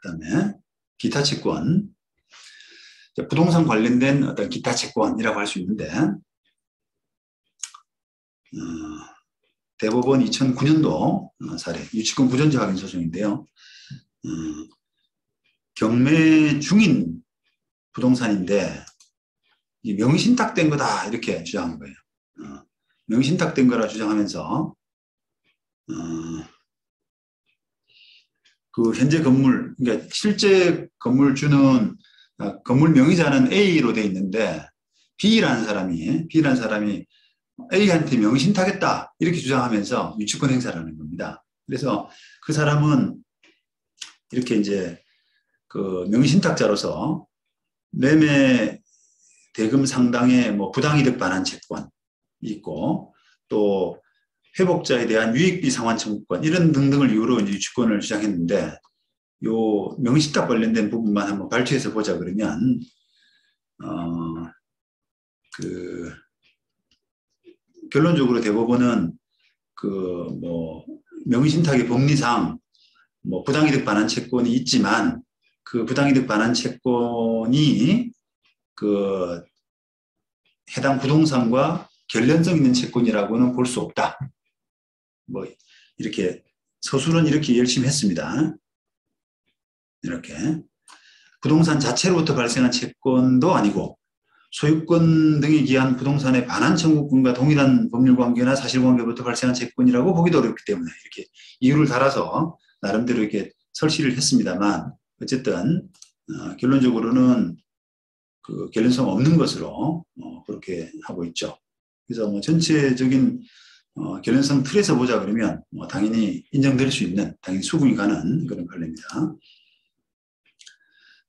그다음에 기타 채권. 부동산 관련된 어떤 기타 채권이라고 할 수 있는데, 대법원 2009년도 사례, 유치권 부존재 확인 소송인데요. 경매 중인 부동산인데 명의신탁된 거다 이렇게 주장한 거예요. 명의신탁된 거라 주장하면서 그 현재 건물, 그러니까 실제 건물주는 건물 명의자는 A로 돼 있는데 B라는 사람이 A한테 명의신탁했다 이렇게 주장하면서 유치권 행사를 하는 겁니다. 그래서 그 사람은 이렇게 이제 그 명의신탁자로서 매매 대금 상당의 뭐 부당이득 반환 채권이 있고 또 회복자에 대한 유익비 상환 청구권 이런 등등을 이유로 이제 유치권을 주장했는데 요 명의신탁 관련된 부분만 한번 발췌해서 보자 그러면 결론적으로 대법원은 그 뭐 명의신탁의 법리상 뭐 부당이득 반환 채권이 있지만 그 부당이득 반환 채권이 그 해당 부동산과 결련성 있는 채권이라고는 볼 수 없다. 뭐 이렇게 서술은 이렇게 열심히 했습니다. 이렇게 부동산 자체로부터 발생한 채권도 아니고 소유권 등에 기한 부동산의 반환 청구권과 동일한 법률관계나 사실관계부터 발생한 채권이라고 보기도 어렵기 때문에 이렇게 이유를 달아서 나름대로 이렇게 설치를 했습니다만 어쨌든 결론적으로는 그 결련성 없는 것으로 그렇게 하고 있죠. 그래서 뭐 전체적인 결련성 틀에서 보자 그러면 뭐 당연히 인정될 수 있는 당연히 수긍이 가는 그런 판례입니다.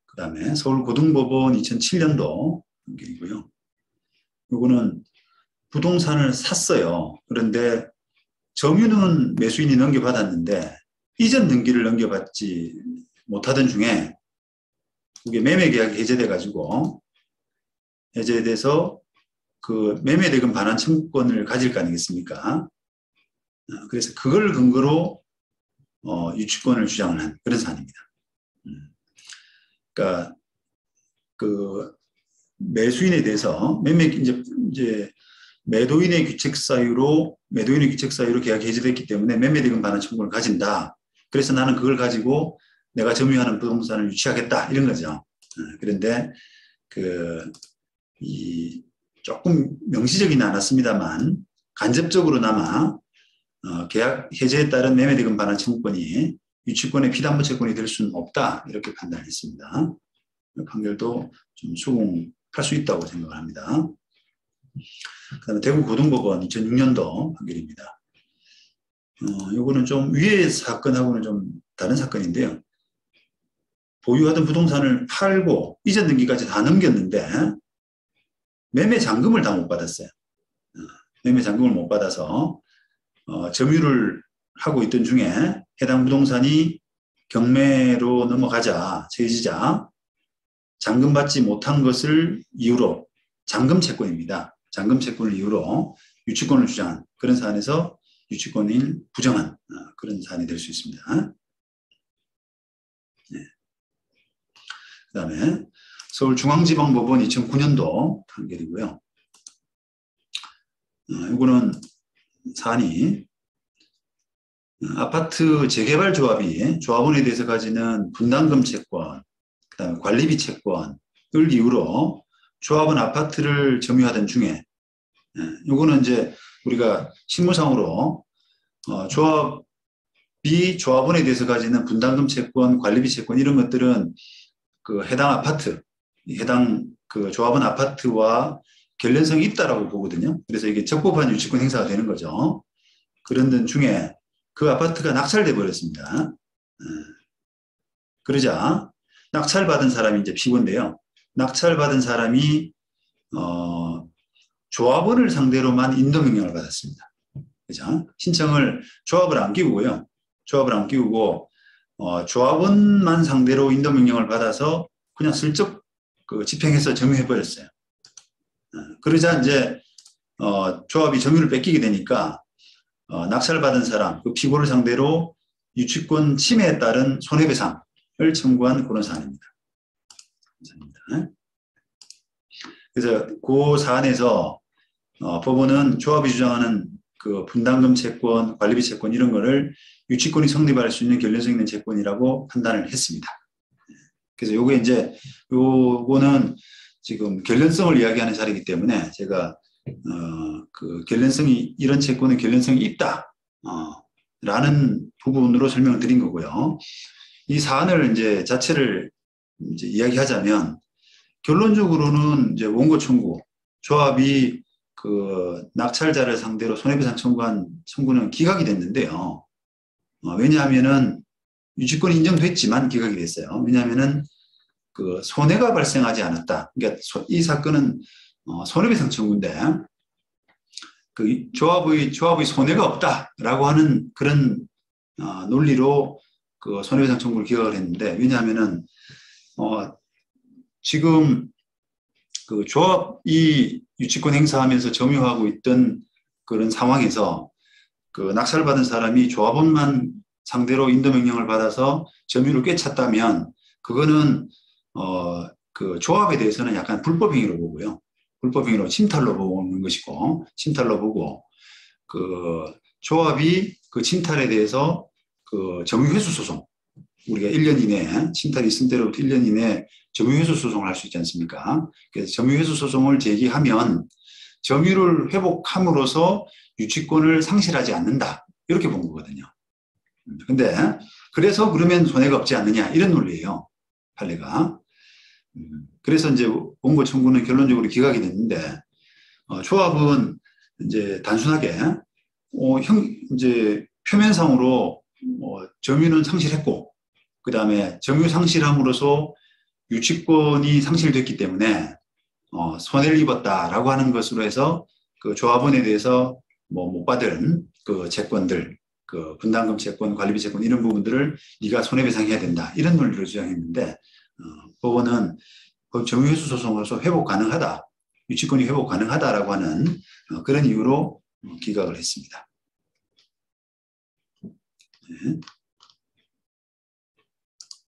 그 다음에 서울고등법원 2007년도 판결이고요. 이거는 부동산을 샀어요. 그런데 점유는 매수인이 넘겨받았는데 이전 등기를 넘겨받지 못하던 중에 그게 매매계약이 해제돼가지고 해제돼서 그 매매대금 반환 청구권을 가질 거 아니겠습니까? 그래서 그걸 근거로 유치권을 주장을 한 그런 사안입니다. 그러니까 그 매수인에 대해서 이제 매도인의 규책 사유로 계약이 해제됐기 때문에 매매대금 반환 청구를 가진다. 그래서 나는 그걸 가지고 내가 점유하는 부동산을 유치하겠다 이런 거죠. 그런데 조금 명시적이는 않았습니다만 간접적으로나마 계약 해제에 따른 매매대금 반환 청구권이 유치권의 피담보 채권이 될 수는 없다 이렇게 판단했습니다. 판결도 좀 수긍할 수 있다고 생각을 합니다. 그다음에 대구고등법원 2006년도 판결입니다. 이거는 좀 위의 사건하고는 좀 다른 사건인데요. 보유하던 부동산을 팔고 이전 등기까지 다 넘겼는데 매매 잔금을 다 못 받았어요. 매매 잔금을 못 받아서 점유를 하고 있던 중에 해당 부동산이 경매로 넘어가자 채지자 잔금 받지 못한 것을 이유로 잔금 채권입니다. 잔금 채권을 이유로 유치권을 주장한 그런 사안에서 유치권을 부정한 그런 사안이 될 수 있습니다. 네. 그 다음에 서울중앙지방법원 2009년도 판결이고요. 이거는 사안이 아파트 재개발 조합이 조합원에 대해서 가지는 분담금 채권, 그 다음에 관리비 채권을 이유로 조합원 아파트를 점유하던 중에 이거는 이제 우리가 실무상으로 조합이 조합원에 대해서 가지는 분담금 채권, 관리비 채권 이런 것들은 그 해당 아파트, 해당 그 조합원 아파트와 결련성이 있다라고 보거든요. 그래서 이게 적법한 유치권 행사가 되는 거죠. 그런 중에 그 아파트가 낙찰돼 버렸습니다. 그러자 낙찰받은 사람이 이제 피고인데요. 낙찰받은 사람이 조합원을 상대로만 인도명령을 받았습니다. 그죠? 신청을 조합을 안 끼우고요. 조합을 안 끼우고 조합원만 상대로 인도명령을 받아서 그냥 슬쩍 집행해서 점유해버렸어요. 그러자 이제 조합이 점유를 뺏기게 되니까 낙찰받은 사람, 그 피고를 상대로 유치권 침해에 따른 손해배상 청구한 그런 사안입니다. 감사합니다. 그래서 그 사안에서 법원은 조합이 주장하는 그 분담금 채권, 관리비 채권 이런 거를 유치권이 성립할 수 있는 결련성 있는 채권이라고 판단을 했습니다. 그래서 요게 이제 요거는 지금 결련성을 이야기하는 자리이기 때문에 제가 그 결련성이 이런 채권은 결련성이 있다 라는 부분으로 설명을 드린 거고요. 이 사안을 이제 자체를 이제 이야기하자면 결론적으로는 이제 원고 청구 조합이 그 낙찰자를 상대로 손해배상 청구한 청구는 기각이 됐는데요. 왜냐하면은 유치권이 인정됐지만 기각이 됐어요. 왜냐하면은 그 손해가 발생하지 않았다. 그러니까 이 사건은 손해배상 청구인데 그 조합의 손해가 없다라고 하는 그런 논리로 그 손해배상 청구를 기각을 했는데 왜냐하면은 지금 그 조합이 유치권 행사하면서 점유하고 있던 그런 상황에서 그 낙찰받은 사람이 조합원만 상대로 인도명령을 받아서 점유를 꿰찼다면 그거는 그 조합에 대해서는 약간 불법행위로 보고요. 불법행위로 침탈로 보는 것이고 침탈로 보고 그 조합이 그 침탈에 대해서 그 점유회수 소송 우리가 1년 이내 침탈이 있은 때로부터 1년 이내 점유회수 소송을 할 수 있지 않습니까? 그래서 점유회수 소송을 제기하면 점유를 회복함으로써 유치권을 상실하지 않는다. 이렇게 본 거거든요. 근데 그래서 그러면 손해가 없지 않느냐 이런 논리예요. 판례가. 그래서 이제 원고 청구는 결론적으로 기각이 됐는데 조합은 이제 단순하게 이제 표면상으로 점유는 상실했고 그 다음에 점유 상실함으로써 유치권이 상실됐기 때문에 손해를 입었다라고 하는 것으로 해서 그 조합원에 대해서 뭐 못 받은 그 채권들, 그 분담금 채권, 관리비 채권 이런 부분들을 네가 손해배상해야 된다 이런 논리로 주장했는데 법원은 점유회수 소송으로서 회복 가능하다, 유치권이 회복 가능하다라고 하는 그런 이유로 기각을 했습니다. 네.